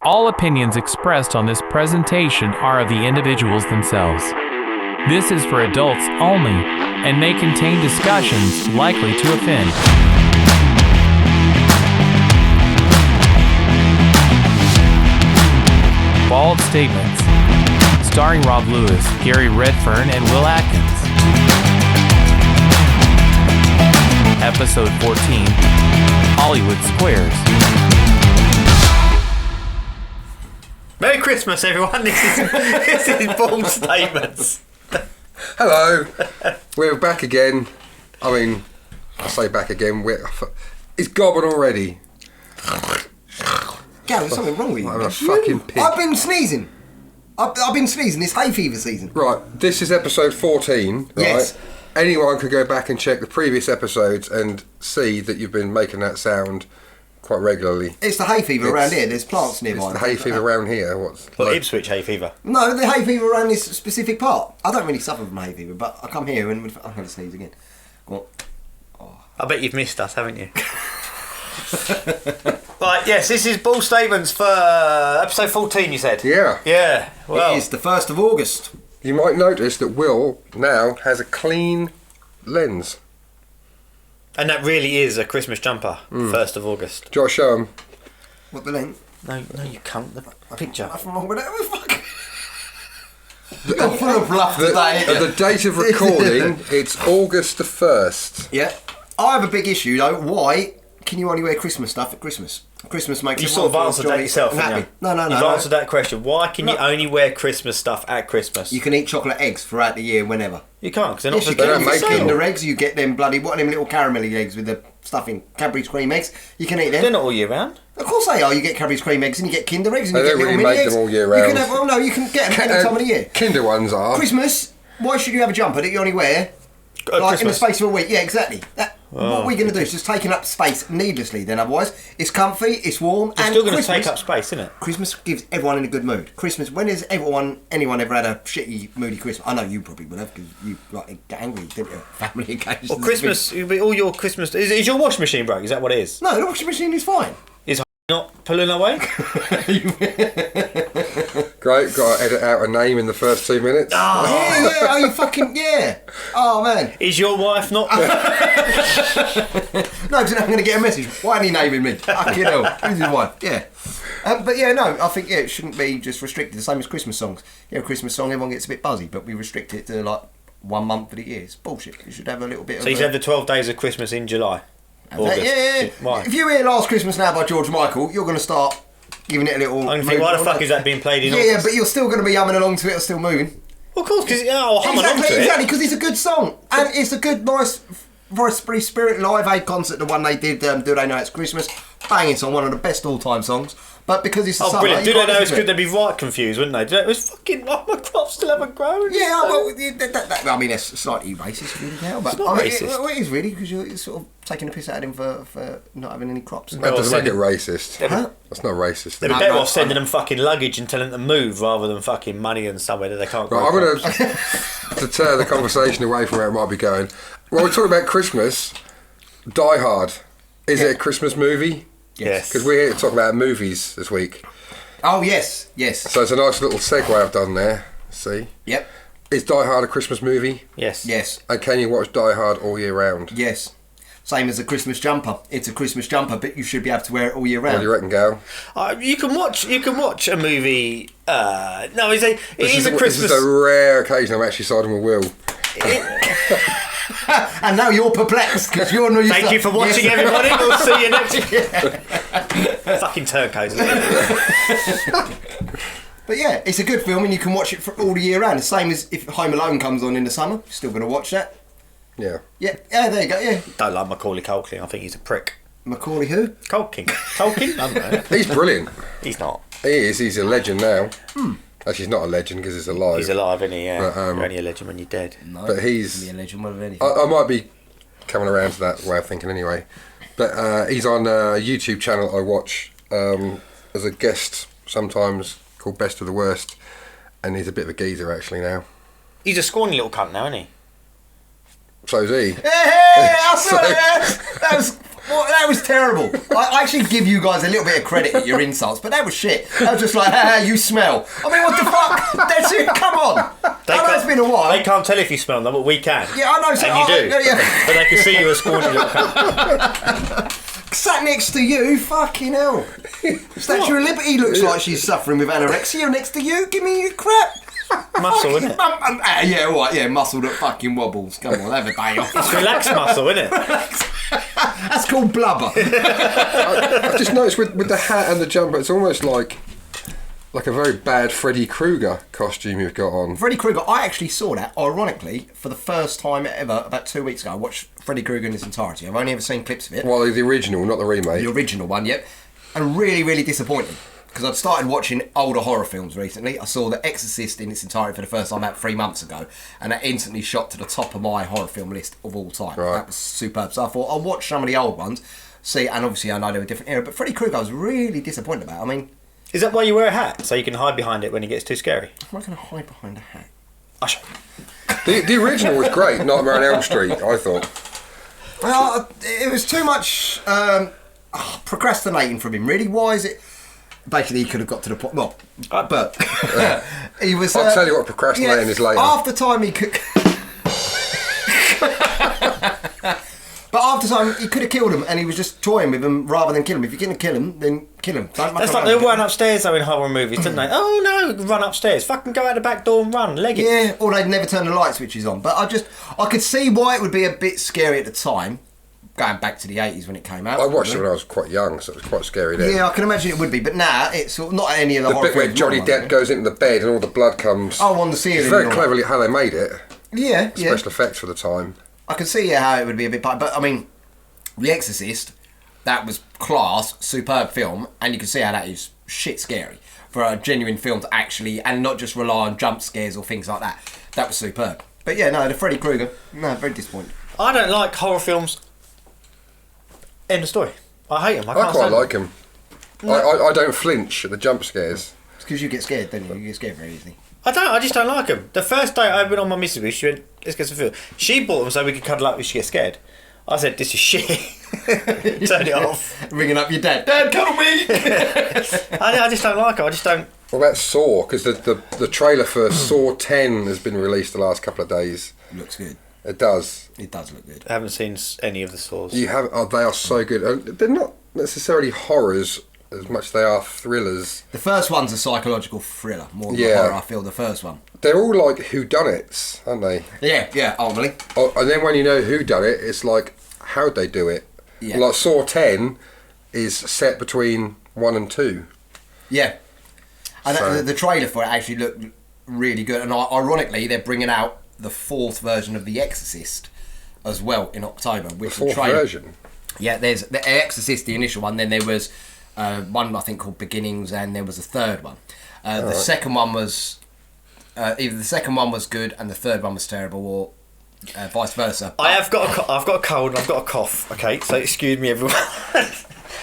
All opinions expressed on this presentation are of the individuals themselves. This is for adults only and may contain discussions likely to offend. Bald Statements, starring Rob Lewis, Gary Redfern, and Will Atkins. Episode 14, Hollywood Squares. Merry Christmas, everyone. This is Bald Statements. Hello, we're back again. I mean, I say back again. It's gobbing already. Gary, there's something wrong with you. I'm a fucking pig. I've been sneezing. I've been sneezing. It's hay fever season. Right, this is episode 14, right? Yes. Anyone could go back and check the previous episodes and see that you've been making that sound quite regularly. It's the hay fever around here. There's plants nearby. It's the hay fever around here. Well, Ipswich hay fever. No, the hay fever around this specific part. I don't really suffer from hay fever, but I come here and I'm going to sneeze again. Go on. I bet you've missed us, haven't you? Right, yes, this is Bald Statements for episode 14, you said? Yeah. Yeah, well. It is the 1st of August. You might notice that Will now has a clean lens. And that really is a Christmas jumper, 1st of August. Do you want to show him? What the length? No, you can't. The picture. Nothing wrong with that. You're full of bluff today. At the date of recording, it's August the 1st. Yeah. I have a big issue though. Why can you only wear Christmas stuff at Christmas? Christmas makes You everyone sort of feel answered that jolly yourself, and haven't happy. you? No. You've answered that question. Why can you No. only wear Christmas stuff at Christmas? You can eat chocolate eggs throughout the year whenever. You can't, because they're not Yes, you for They can. don't You make can them. Kinder eggs, you get them bloody, what are them little caramelly eggs with the stuffing, Cadbury's cream eggs. You can eat them. They're not all year round. Of course they are. You get Cadbury's cream eggs and you get Kinder eggs and They you get don't little really mini make eggs. them all year You round. can have, well, no, you can get them any time of the year. Kinder ones are. Christmas, why should you have a jumper that you only wear like in the Christmas. space of a week? Yeah, exactly. What we're going to do is just taking up space needlessly then otherwise. It's comfy, it's warm, It's and still going to Christmas, take up space, isn't it? Christmas gives everyone in a good mood. Christmas, when has anyone ever had a shitty, moody Christmas? I know you probably would have because you like get angry, didn't you? Family occasions. Well, Christmas, all your Christmas... Is your washing machine broke? Is that what it is? No, the washing machine is fine. Is not pulling away? Great, got to edit out a name in the first 2 minutes. Yeah, oh, you fucking, yeah. Oh, man. Is your wife not... No, because then I'm going to get a message. Why are you naming me? Fucking hell. Who's his wife? Yeah. But yeah, no, I think, it shouldn't be just restricted. The same as Christmas songs. Yeah, Christmas song, everyone gets a bit buzzy, but we restrict it to, like, 1 month of the year. It's bullshit. You should have a little bit of... So you said the 12 days of Christmas in July? August? Yeah. Why? If you hear Last Christmas Now by George Michael, you're going to start giving it a little... I'm going to think, why the fuck is that being played in Yeah, August? but you're still going to be humming along to it or still moving. Well, of course, because I'll hum along to it. Exactly, because it's a good song. And it's a good, nice, Free Spirit Live Aid concert, the one they did, Do They Know It's Christmas. Banging song, one of the best all-time songs. But because it's the Oh, summer... brilliant. you Do they can't know it's listen good? to They'd be right confused, wouldn't they? It was fucking... Oh, my crops still haven't grown. Yeah, well, I mean, that's slightly racist, really, now. But It's not I mean, racist. it is, really, because you're sort of taking a piss out of him for not having any crops. That Well, doesn't make it send- racist. Huh? That's not racist. They'd be No, better no, off sending I- them fucking luggage and telling them to move rather than fucking money and somewhere that they can't grow Right, I'm crops. going to deter the conversation away from where it might be going. When we talk about Christmas, Die Hard. Is it a Christmas movie? Yes. Because we're here to talk about movies this week. Oh, yes. So it's a nice little segue I've done there. See? Yep. Is Die Hard a Christmas movie? Yes. Yes. And can you watch Die Hard all year round? Yes. Same as a Christmas jumper. It's a Christmas jumper, but you should be able to wear it all year What round. do you reckon, Gal? You can watch a movie... no, it is a Christmas... This is a rare occasion I'm actually siding with Will. And now you're perplexed because you're not used Thank to... you for watching, Yes. everybody. We'll see you next Fucking turncoats. But yeah, it's a good film and you can watch it for all the year round. The same as if Home Alone comes on in the summer, you're still going to watch that. Yeah. Yeah, there you go, yeah. Don't like Macaulay Culkin. I think he's a prick. Macaulay who? Culkin? I don't know. He's brilliant. He's not. He is. He's a legend now. Actually, he's not a legend because he's alive. He's alive, isn't he? Yeah. But, You're only a legend when you're dead. No, But he's- be a legend more than anything. I might be coming around to that way of thinking anyway. But he's on a YouTube channel I watch as a guest sometimes called Best of the Worst. And he's a bit of a geezer actually now. He's a scrawny little cunt now, isn't he? So's he. Hey, I saw that. That was Well, that was terrible. I actually give you guys a little bit of credit at your insults, but that was shit. That was just like, you smell. I mean, what the fuck? That's it. Come on. I know it's been a while. They can't tell if you smell them, but we can. Yeah, I know. So And you do. Yeah. But they can see you as scrawny little cunt. Sat next to you, fucking hell. Statue of Liberty looks like she's suffering with anorexia next to you. Give me your crap. Muscle, isn't it? Yeah, all right, yeah, muscle that fucking wobbles. Come on, have a day off. It's relaxed muscle, isn't it? That's called blubber. I just noticed with the hat and the jumper, it's almost like a very bad Freddy Krueger costume you've got on. Freddy Krueger, I actually saw that, ironically, for the first time ever, about 2 weeks ago. I watched Freddy Krueger in its entirety. I've only ever seen clips of it. Well, the original, not the remake. The original one, yep. And really, really disappointing. Because I'd started watching older horror films recently. I saw The Exorcist in its entirety for the first time about 3 months ago, and that instantly shot to the top of my horror film list of all time. Right. That was superb. So I thought, I'll watch some of the old ones, see, and obviously I know they were a different era, but Freddy Krueger I was really disappointed about. I mean, Is that why you wear a hat? So you can hide behind it when it gets too scary? am I going to hide behind a hat? Usher. The original was great, Nightmare on Elm Street, I thought. Well, it was too much procrastinating from him, really. Why is it... Basically, he could have got to the point... Well, but... he was... I'll tell you what procrastinating is later. After time, he could... But after time, he could have killed him, and he was just toying with him rather than kill him. If you're going to kill him, then kill him. Don't muck That's like around. they run upstairs though in horror movies, didn't they? Oh no, run upstairs. Fucking go out the back door and run. Leg it. Yeah, or they'd never turn the light switches on. But I could see why it would be a bit scary at the time, going back to the 80s when it came out. I watched it when I was quite young, so it was quite scary then. Yeah, I can imagine it would be, but now it's sort of not any of the horror bit where films Johnny normally. Depp goes into the bed and all the blood comes. Oh, on the ceiling. It's very and all cleverly how they made it. that. Yeah, yeah. Special effects for the time. I can see how it would be a bit, but I mean, The Exorcist, that was class, superb film, and you can see how that is shit scary for a genuine film to actually, and not just rely on jump scares or things like that. That was superb. But yeah, no, the Freddy Krueger, no, very disappointing. I don't like horror films. End of story. I hate them. I I can't quite stand like them. I don't flinch at the jump scares. It's because you get scared, don't you? You get scared very easily. I don't. I just don't like them. The first day I went on my missus with, she went, "Let's get some film." She bought them so we could cuddle up if she gets scared. I said, "This is shit." Turn it off. Ringing up your dad. Dad, cuddle me! I just don't like it. I just don't. What about Saw? Because the trailer for Saw 10 has been released the last couple of days. Looks good. It does. It does look good. I haven't seen any of the Saws. You have. Oh, they are so good. They're not necessarily horrors as much as they are thrillers. The first one's a psychological thriller, more than Yeah. horror, I feel, the first one. They're all like whodunits, aren't they? Yeah, ultimately. Oh, and then when you know who done it, it's like, how'd they do it? Yeah. Like Saw 10 is set between 1 and 2. Yeah. And So- the trailer for it actually looked really good. And ironically, they're bringing out the 4th version of The Exorcist as well in October. With The 4th version. Yeah, there's The Exorcist, the initial one. Then there was one, I think, called Beginnings, and there was a third one. The second one was... either the second one was good and the third one was terrible, or vice versa. I've got a cold and I've got a cough. Okay, so excuse me, everyone.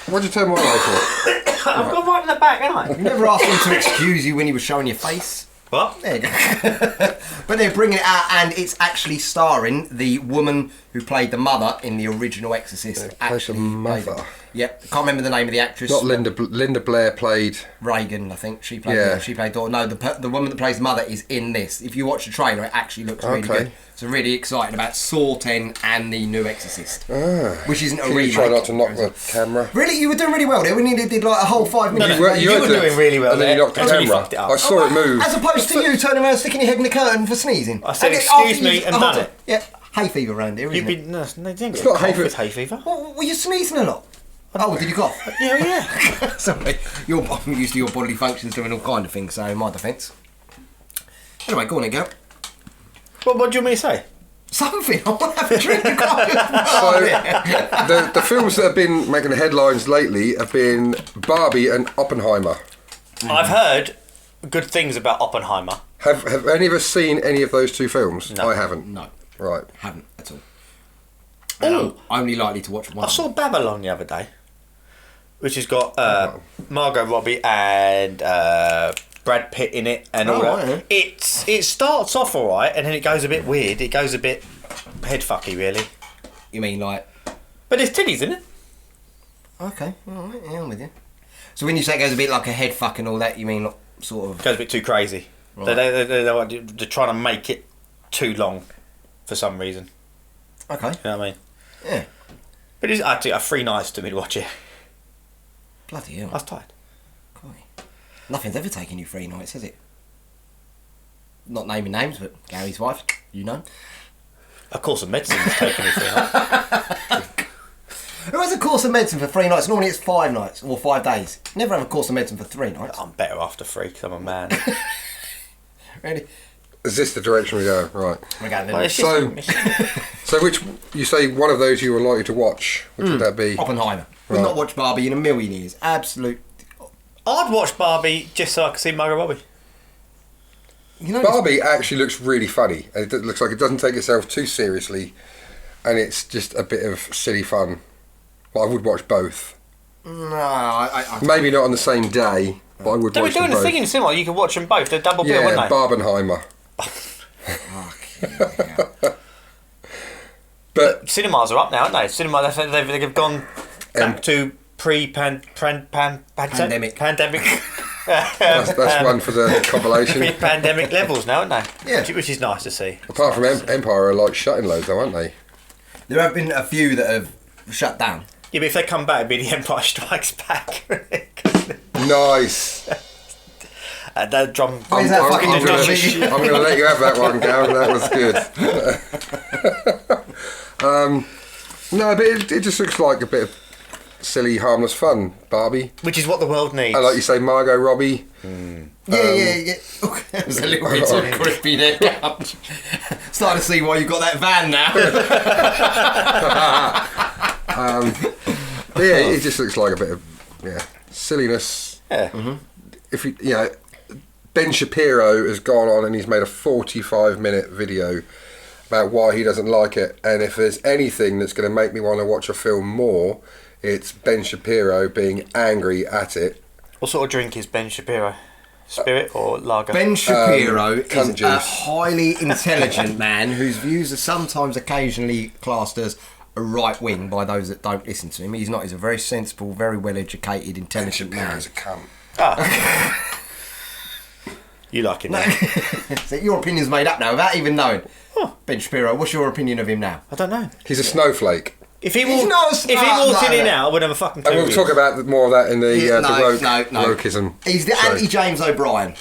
What'd you turn my eye I've got right in the back, haven't I? You never asked him to excuse you when he was showing your face. What? There you go. But they're bringing it out, and it's actually starring the woman who played the mother in the original Exorcist. plays the Actually mother? played it. Yep, can't remember the name of the actress. for? Not Linda Blair played... Reagan, I think she played. Yeah. She played daughter. No, the woman that plays mother is in this. If you watch the trailer, it actually looks really Okay. good. So really excited about Saw 10 and the new Exorcist, which isn't a Can you remake. try not to knock the camera? Really, you were doing really well there. We nearly did like a whole 5 minutes. No, You you had were to- doing really well and then you there knocked the until you camera. fucked it up. I saw it move. As opposed to you turning around, sticking your head in the curtain for sneezing. I said, And "Excuse after me," you- and done it. Yeah, hay fever around here, isn't You've it? been no, you didn't get not a hay cough, fever. it's hay fever. Well, were you sneezing a lot? Oh, did you cough? Yeah. Sorry, I'm used to your bodily functions doing all kind of things, so in my defence. Anyway, go on then, go. What do you want me to say? Something, I want to have a drink. So, the films that have been making the headlines lately have been Barbie and Oppenheimer. I've heard good things about Oppenheimer. Have any of us seen any of those two films? No. I haven't. No, Right. haven't at all. Oh, Only likely to watch one. I saw Babylon the other day, which has got Margot Robbie and Brad Pitt in it and all Oh, that. yeah. It starts off all right, and then it goes a bit weird. It goes a bit head fucky, really. You mean like? But there's titties in it. Okay, alright, yeah, I'm with you. So when you say it goes a bit like a head fuck and all that, you mean like, sort of... Goes a bit too crazy. Right. They're trying to make it too long for some reason. Okay. You know what I mean? Yeah. But it's actually 3 nights to me to watch it. Bloody hell. I was tired. Crikey. Nothing's ever taken you 3 nights, has it? Not naming names, but Gary's wife, you know. A course of medicine has taken me 3 nights. Who has a course of medicine for 3 nights? Normally it's 5 nights or 5 days. Never have a course of medicine for 3 nights. I'm better after 3 because I'm a man. Really? Is this the direction we go? Right. We're going Well, to it's So- just- So which, you say one of those you were likely to watch, which would that be? Oppenheimer. We've Right. not watched Barbie in a million years. Absolute. I'd watch Barbie just so I could see Margot Robbie. You know, Barbie actually looks really funny. It looks like it doesn't take itself too seriously, and it's just a bit of silly fun. But I would watch both. No, I Maybe not on the same day, but I would They were watch them doing a both. thing in the cinema. You could watch them both. They're double bill, Yeah, weren't they? Barbenheimer. Fuck. But Cinemas are up now, aren't they? They've gone back to Pandemic. that's one for the compilation. Pre-pandemic levels now, aren't they? Yeah. Which is nice to see. Apart from Empire are like shutting loads though, aren't they? There have been a few that have shut down. Yeah, but if they come back, it'd be The Empire Strikes Back. Nice. That drum. Where's that fucking I'm drum gonna, beat? I'm gonna let you have that one, Gal. That was good. No, but it just looks like a bit of silly, harmless fun, Barbie. Which is what the world needs. And like you say, Margot Robbie. Yeah. Okay, that was a little bit too creepy there. Starting to see why you got that van now. But yeah, it just looks like a bit of silliness. Yeah. If you know, Ben Shapiro has gone on and he's made a 45-minute video about why he doesn't like it, and if there's anything that's going to make me want to watch a film more, it's Ben Shapiro being angry at it. What sort of drink is Ben Shapiro? Spirit or lager? Ben Shapiro cunt is a juice. highly intelligent man whose views are sometimes occasionally classed as a right wing by those that don't listen to him. He's not. He's a very sensible, very well educated, intelligent man. Shapiro's a cunt. You like it, No. now? So your opinion's made up now without even knowing. Ben Shapiro, what's your opinion of him now? I don't know. He's a snowflake. If he He's walked, not a if he smart- walked in no, here no. now, I would have a fucking clue. And we'll who he talk is. about more of that in the no. wokeism. He's the show. anti-James O'Brien.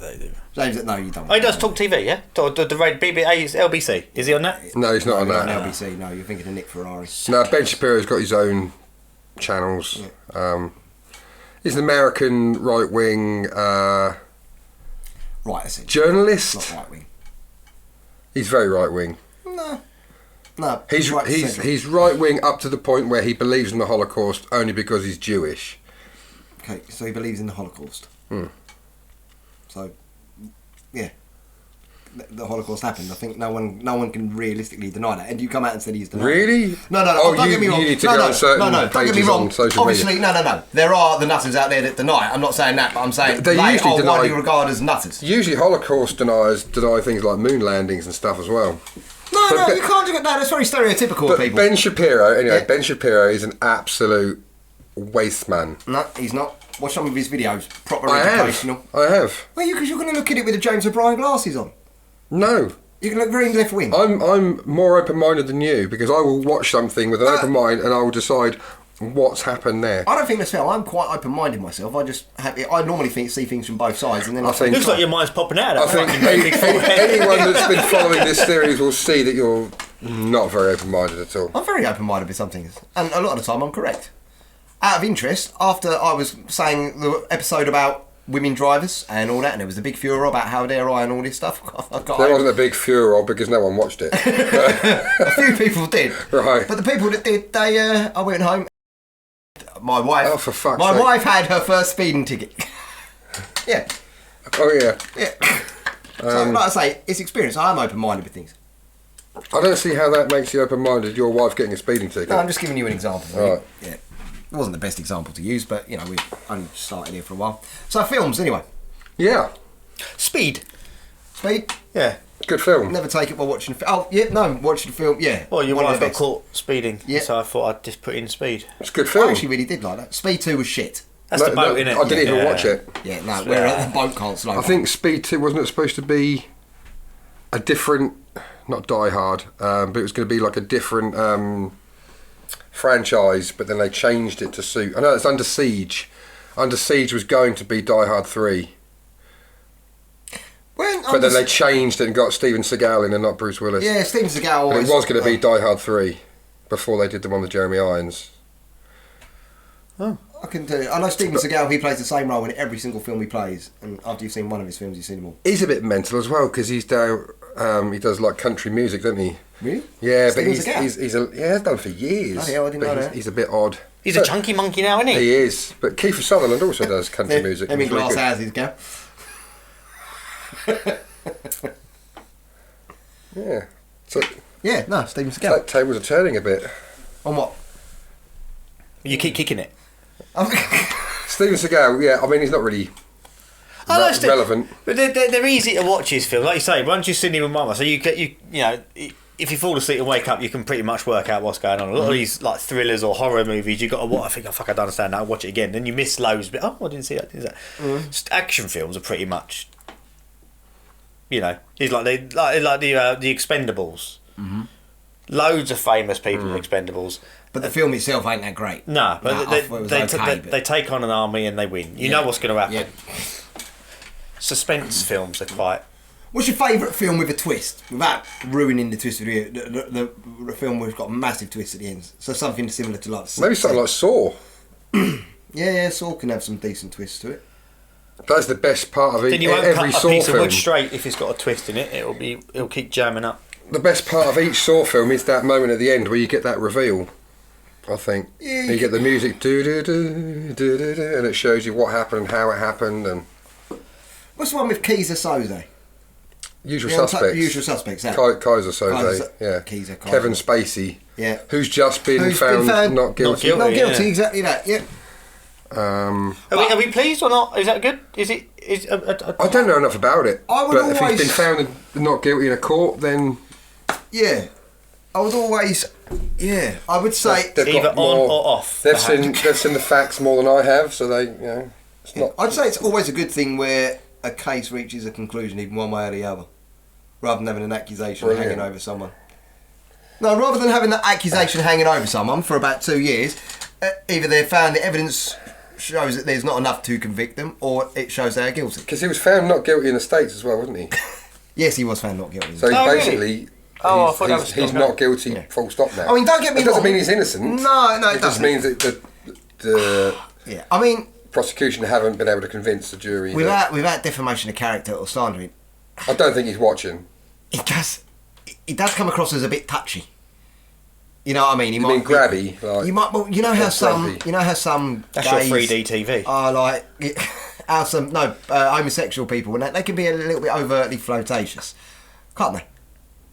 They do. James, no, you don't. Oh, he does talk TV, yeah? The red BBA, LBC. Is he on that? No, he's not on Not that. on LBC. No, you're thinking of Nick Ferrari. No, Ben Shapiro's got his own channels. He's an American right-wing Right, that's it. journalist. Not right wing. He's very right-wing. No. He's right central. he's right-wing up to the point where he believes in the Holocaust only because he's Jewish. Okay, so he believes in the Holocaust. So, yeah, the Holocaust happened. I think no one can realistically deny that. And you come out and said he's denying it. Really? No. Oh, don't get me wrong. you need to no, go on certain don't get me pages wrong. on social Obviously, media. no. There are the nutters out there that deny it. I'm not saying that, but I'm saying They they usually are deny- widely regarded as nutters. Usually, Holocaust deniers deny things like moon landings and stuff as well. No, But you can't do it. No, that's very stereotypical But of people. Ben Shapiro, anyway, Yeah. Ben Shapiro is an absolute waste man. No, he's not. Watch some of his videos. Proper I educational. have. Well, because you're going to look at it with the James O'Brien glasses on. No. You can look very left wing. I'm more open-minded than you because I will watch something with an open mind and I will decide what's happened there. I don't think that's fair. I'm quite open-minded myself. I normally see things from both sides, and then I think Looks like your mind's popping out. I think anyone that's been following this series will see that you're not very open-minded at all. I'm very open-minded with some things, and a lot of the time I'm correct. Out of interest, after I was saying the episode about women drivers and all that, and there was a big furor about how dare I and all this stuff. There wasn't a big furor because no one watched it. A few people did, Right. But the people that did, I went home. My wife. Oh, for fuck's My sake. wife had her first speeding ticket. Yeah. Oh, yeah. So, like I say, it's experience. I am open-minded with things. I don't see how that makes you open-minded, your wife getting a speeding ticket. No, I'm just giving you an example. Right. Yeah. It wasn't the best example to use, but, we've only started here for a while. So, films, anyway. Yeah. Speed. Speed? Yeah. Good film. Never take it while watching. Watching the film. Yeah. Well, your one of wife the got best. caught speeding, Yeah. so I thought I'd just put in Speed. It's a good I film. actually really did like that. Speed 2 was shit. That's the boat, innit? I didn't even watch it. Yeah, no, where the boat can't slow. I think Speed 2 wasn't it supposed to be a different, not Die Hard, but it was going to be like a different franchise, but then they changed it to suit. I know it's Under Siege. Under Siege was going to be Die Hard 3, but then they changed it and got Steven Seagal in and not Bruce Willis. Yeah, Steven Seagal But always. it was going to be Die Hard 3 before they did the one with Jeremy Irons. I can do it. I know Steven Seagal. He plays the same role in every single film he plays, and after you've seen one of his films, you've seen them all. He's a bit mental as well because he's down. He does like country music, doesn't he? Really? Yeah, Steven but Seagal? he's done for years. Bloody hell, I didn't But know that. He's a bit odd. He's a chunky monkey now, isn't he? He is, but Kiefer Sutherland also does country music. Them in He's really glass good. houses, Gal. Yeah. So Yeah, no, Steven that Seagal. tables are turning a bit. On what? You keep kicking it. Steven Seagal, yeah, I mean he's not really relevant. But they're easy to watch his film. Like you say, once you've seen him with mama, so you know, if you fall asleep and wake up, you can pretty much work out what's going on. A lot of these like thrillers or horror movies, you got to watch. I think, oh fuck, I don't understand that. I'll watch it again. Then you miss loads. But I didn't see that. Just action films are pretty much, you know, it's like the Expendables. Loads of famous people in Expendables. But the film itself ain't that great. No, but I thought it was okay, but- they take on an army and they win. You know what's going to happen. Yeah. Suspense films are quite. What's your favourite film with a twist? Without ruining the twist of the film where it's got a massive twist at the end. So something similar to like... Maybe something like Saw. Yeah, Saw can have some decent twists to it. That's the best part of it. Then you won't Every cut a Saw piece of film. wood straight if it's got a twist in it. It'll keep jamming up. The best part of each Saw film is that moment at the end where you get that reveal. I think you get the music, do do do do do do, and it shows you what happened, how it happened, and What's the one with Kaiser Soze? Usual Yeah, Suspects. Usual Suspects. That. Kaiser Soze, Kaiser- yeah. Kaiser. Kevin Spacey, Yeah. who's just been, Who's found, been found not guilty. Not Not guilty, yeah. exactly that. Yeah. Are we pleased or not? Is that good? Is it? I don't know enough about it. I would but if always- he's been found not guilty in a court, then Yeah. I would always. Yeah. I would say. they've Either got on more, or off. They've seen the facts more than I have, so they, it's not. I'd say it's always a good thing where a case reaches a conclusion, even one way or the other, rather than having an accusation Brilliant. hanging over someone. No, rather than having that accusation hanging over someone for about 2 years, either they've found the evidence shows that there's not enough to convict them, or it shows they are guilty. Because he was found not guilty in the States as well, wasn't he? Yes, he was found not guilty. So Oh, really? basically, Oh, I thought that was he's still not guilty. Yeah. Full stop now. I mean, don't get me It doesn't wrong. mean he's innocent. No, it It just doesn't. means that the Yeah, I mean, prosecution haven't been able to convince the jury. that- without defamation of character or slandering, I don't think he's watching. it does come across as a bit touchy. You know what I mean? He You mean grabby? Like, You might, well, you know how Like some, grumpy. you know how some That's your gays 3D TV. are like, how some homosexual people, and they can be a little bit overtly flirtatious, can't they?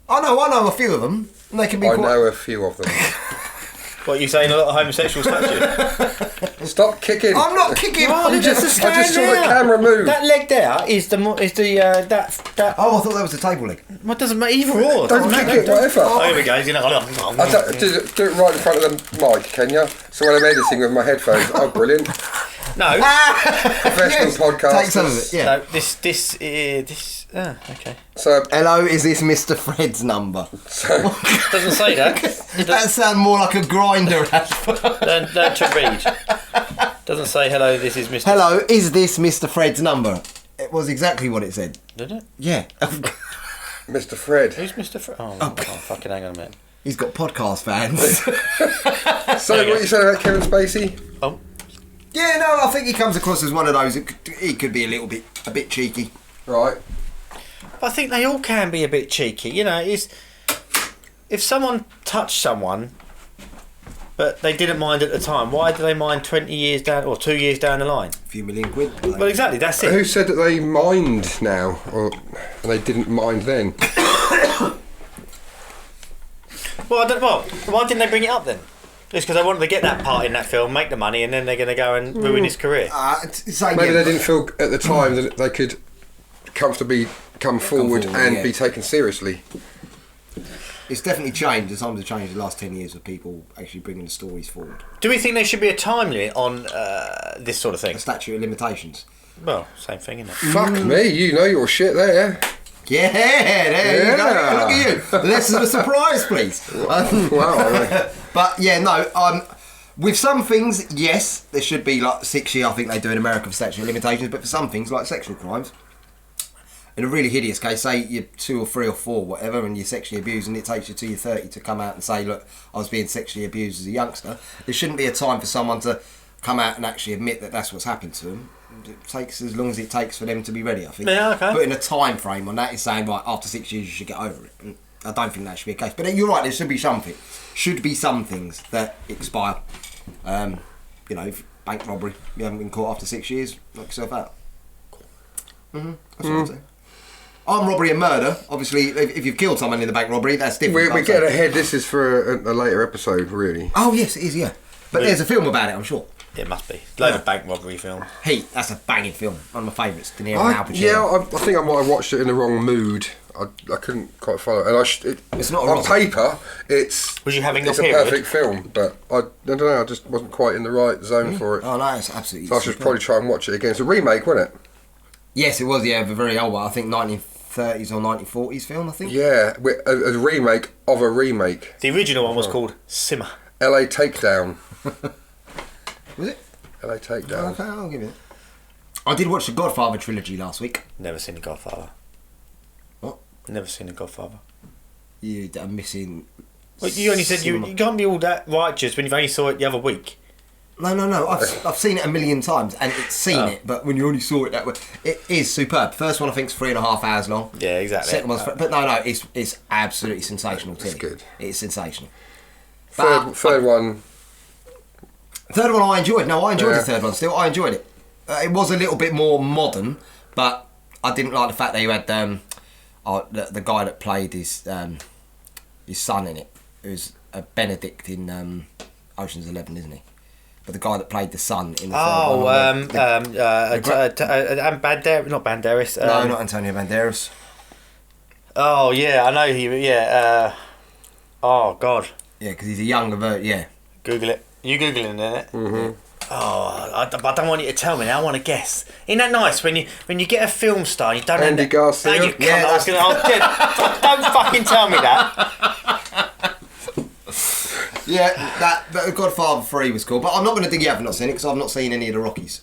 I know a few of them, and they can be I quite. know a few of them. What, you saying a lot of homosexuals touch you? Stop kicking! I'm not kicking. Oh, I'm look, that's just. a I just saw the stand camera move. That leg there is that Oh, I thought that was a table leg. what doesn't matter either or. Don't kick it, whatever. Oh, here we go. He's gonna. Do it right in front of the mic, can you? So when I'm editing with my headphones, oh, brilliant. No. Professional Yes, podcasters. take some of it. Yeah. No, this. Okay. So, Hello, is this Mr. Fred's number? Doesn't say that. That sounds more like a grinder. Learn to read. Doesn't say hello. This is Mr. Hello, is this Mr. Fred's number? It was exactly what it said. Did it? Yeah. Mr. Fred. Who's Mr. Oh, fucking hang on a minute. He's got podcast fans. So, what you saying about Kevin Spacey? Oh, Yeah, no, I think he comes across as one of those. He could be a bit cheeky. Right. I think they all can be a bit cheeky. You know, if someone touched someone, but they didn't mind at the time, why do they mind 20 years down or 2 years down the line? A few million quid. Well, exactly. That's Who it. said that they mind now, or and they didn't mind then? Well, why didn't they bring it up then? It's because they wanted to get that part in that film, make the money, and then they're going to go and ruin his career. Maybe they didn't feel at the time that they could comfortably come forward and yeah. be taken seriously. It's definitely changed. The times have changed the last 10 years of people actually bringing the stories forward. Do we think there should be a time limit on this sort of thing? A statute of limitations. Well, same thing, isn't it? Fuck me, you know your shit there. Yeah, there you go. Look at you. Less of a surprise, please. Wow. But yeah, no. With some things, yes, there should be like 6 years. I think they do in America for statute of limitations. But for some things, like sexual crimes, in a really hideous case, say you're 2 or 3 or 4, whatever, and you're sexually abused, and it takes you to your 30 to come out and say, look, I was being sexually abused as a youngster. There shouldn't be a time for someone to come out and actually admit that that's what's happened to them. It takes as long as it takes for them to be ready, I think. Yeah, okay. Putting a time frame on that is saying, right, after 6 years you should get over it. And I don't think that should be a case. But you're right, there should be something. Should be some things that expire. If bank robbery, you haven't been caught after 6 years, knock yourself out. That's what I'm saying. Armed robbery and murder, obviously, if you've killed someone in the bank robbery, that's different. We're getting ahead. This is for a later episode, really. Oh, yes, it is, yeah. But there's a film about it, I'm sure. It must be. Load of bank robbery film. Heat, that's a banging film. One of my favourites. De Niro and Al Pacino. Yeah, I think I might have watched it in the wrong mood. I couldn't quite follow it. And It's not a on rotten. paper, it's Was you having it's a a period? perfect film, but I don't know. I just wasn't quite in the right zone for it. Oh, no, it's absolutely So I should superb. probably try and watch it again. It's a remake, wasn't it? Yes, it was, yeah, a very old one. I think 1930s or 1940s film, I think. Yeah, a remake of a remake. The original one was called Simmer. LA Takedown. Was it? LA Takedown. Okay, I'll give it. I did watch the Godfather trilogy last week. Never seen The Godfather. What? Never seen The Godfather. You are missing. Well, you only said you can't be all that righteous when you've only saw it the other week. No. I've seen it a million times and it's seen Oh. it, but when you only saw it that way, it is superb. First one I think is 3.5 hours long. Yeah, exactly. Second one's, but no, it's absolutely sensational. It's Tilly. good. It's sensational. Third one. Third one I enjoyed. No, I enjoyed Yeah. the third one still. I enjoyed it. It was a little bit more modern, but I didn't like the fact that you had the guy that played his son in it, who's a Benedict in Ocean's 11, isn't he? But the guy that played the son in the third one. Not Banderas. No, not Antonio Banderas. Oh yeah, I know he. Yeah. Oh God. Yeah, because he's a younger version. Yeah. Google it. You googling it? Mm-hmm. Oh, I don't want you to tell me. I want to guess. Isn't that nice when you get a film star? You don't. Andy Garcia? No, you can't. Yeah, I was gonna. Don't fucking tell me that. Yeah, that Godfather 3 was cool, but I'm not going to think you haven't not seen it because I've not seen any of the Rockies.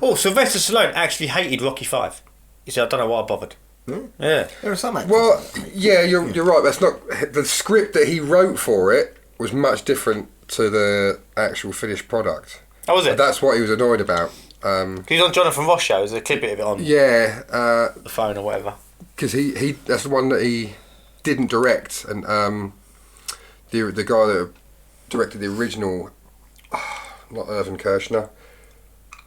Oh, Sylvester Stallone actually hated Rocky 5. You see, I don't know why I bothered. Yeah. There are some actors. Well, yeah, you're right. That's not the script that he wrote for it was much different to the actual finished product. Oh, was it? That's what he was annoyed about. He was on Jonathan Ross show. There's a clip of it on Yeah, the phone or whatever. because he that's the one that he didn't direct, and the guy that directed the original, not Irvin Kershner.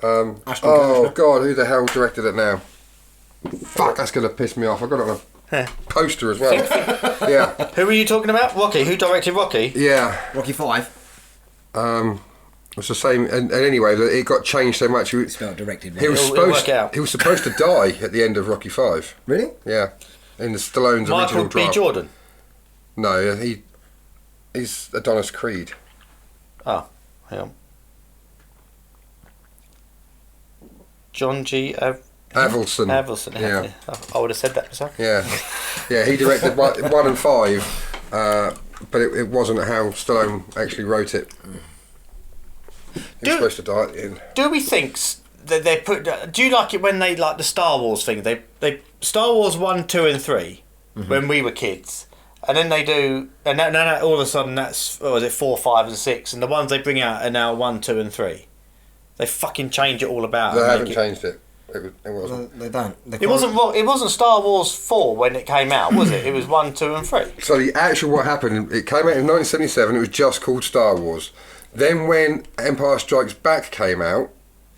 Ashton Oh Kutcher. God, who the hell directed it now? Fuck, that's gonna piss me off. I got it on a poster as well. Yeah, Who were you talking about? Rocky. Who directed Rocky? yeah. Rocky 5. It's the same, and anyway, it got changed so much. It's spelled directed. He was It'll work out. He was supposed to die at the end of Rocky 5. Really? Yeah, in the Stallone's Michael original B. draft. Jordan. No, he's Adonis Creed. Oh, hang on. John G. Avildsen. Avildsen. Yeah, I would have said that myself. yeah. He directed 1 and 5, but it wasn't how Stallone actually wrote it. He was supposed to die at the end. Do we think that they put? Do you like it when they like the Star Wars thing? They Star Wars 1, 2, and 3 when we were kids, and then they do, and now all of a sudden that's what was it 4, 5, and 6, and the ones they bring out are now 1, 2, and 3. They fucking change it all about. They and haven't make changed it. It wasn't. They don't. It wasn't Star Wars 4 when it came out, was it? It was 1, 2, and 3. So the actual what happened, it came out in 1977, it was just called Star Wars. Then when Empire Strikes Back came out,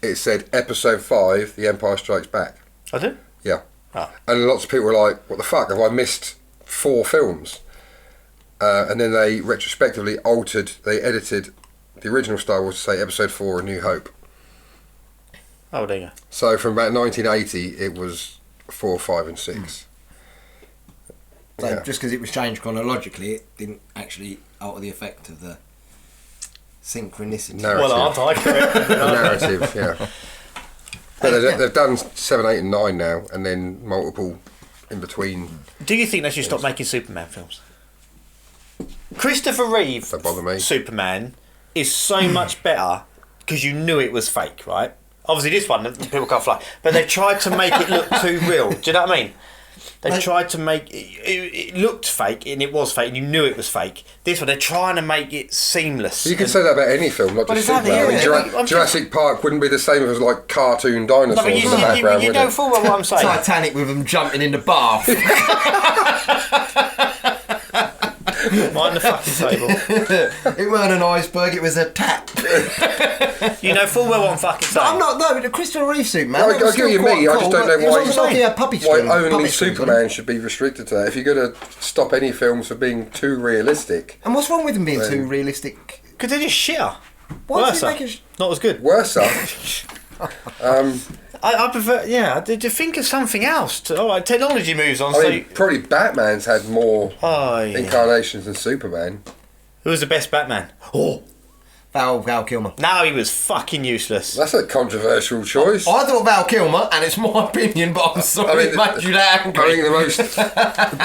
it said Episode 5, The Empire Strikes Back. I did. Yeah. Oh. And lots of people were like, what the fuck, have I missed 4 films? And then they retrospectively they edited the original Star Wars to say Episode 4, A New Hope. Oh, there you go. So from about 1980, it was 4, 5 and 6. So Yeah. just because it was changed chronologically, it didn't actually alter the effect of the synchronicity. No. Well, aren't I correct? The narrative, yeah. But they've done 7, 8 and 9 now, and then multiple in between. Do you think they should stop making Superman films? Christopher Reeve Don't bother me. Superman is so much better because you knew it was fake, right? Obviously this one, people can't fly. But they tried to make it look too real. Do you know what I mean? They tried to make it looked fake, and it was fake, and you knew it was fake. This one, they're trying to make it seamless. You can say that about any film, not Well, just exactly, Superman. yeah, I mean, I'm Jurassic Park wouldn't be the same if it was like cartoon dinosaurs No, but in the background, you would know it? full well what I'm saying. Titanic with them jumping in the bath. Mind the fucking table. It weren't an iceberg, it was a tap. You know full well what I'm fucking saying. I'm not, no, the Christopher Reeve suit, man. No, that was I get what you still mean. quite I just cool, don't but know it why. was like a puppy Why string. only puppet string, Superman wasn't it? should be restricted to that? If you're going to stop any films for being too realistic, And what's wrong with them being too realistic? Because they're just shitter. Why does Worse. it make it... Not as good. worse up. I prefer, yeah, to think of something else. All right, technology moves on. I So, mean, probably Batman's had more oh, yeah. incarnations than Superman. Who was the best Batman? Oh, Val Kilmer. now he was fucking useless. That's a controversial choice. I thought Val Kilmer, and it's my opinion, but I'm sorry it made you that angry. I think the most,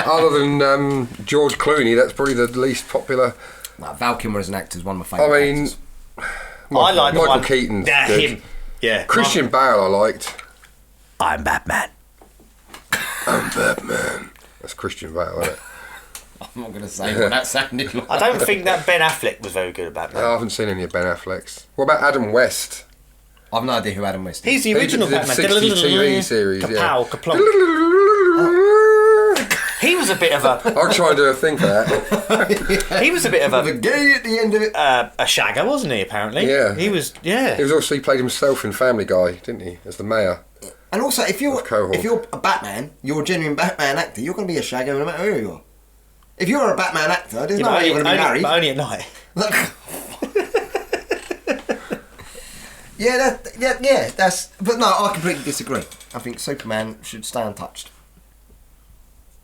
other than George Clooney, that's probably the least popular. Nah, Val Kilmer as an actor is one of my I favourite mean, actors. I like the Michael one. Keaton's Yeah, good. him. Yeah. Christian Bale I liked. I'm Batman. I'm Batman. That's Christian Bale, isn't it? I'm not going to say what that sounded like. I don't think that Ben Affleck was very good at Batman. I haven't seen any of Ben Affleck's. What about Adam West? I've no idea who Adam West is. He's the original He did the Batman. 60 TV series, Kapow, yeah. kaplonk. He was a bit of a. I'll try and do a thing for that. He was a bit of The a. gay at the end of it. A shagger, wasn't he? Apparently. Yeah. He was. Yeah. He was also, he played himself in Family Guy, didn't he? As the mayor. And also, if you're Cohort. a Batman, you're a genuine Batman actor, you're going to be a shagger no matter who you are. If you're a Batman actor, there's Yeah, no but way you're going to be married. But only at night. That's. But no, I completely disagree. I think Superman should stay untouched.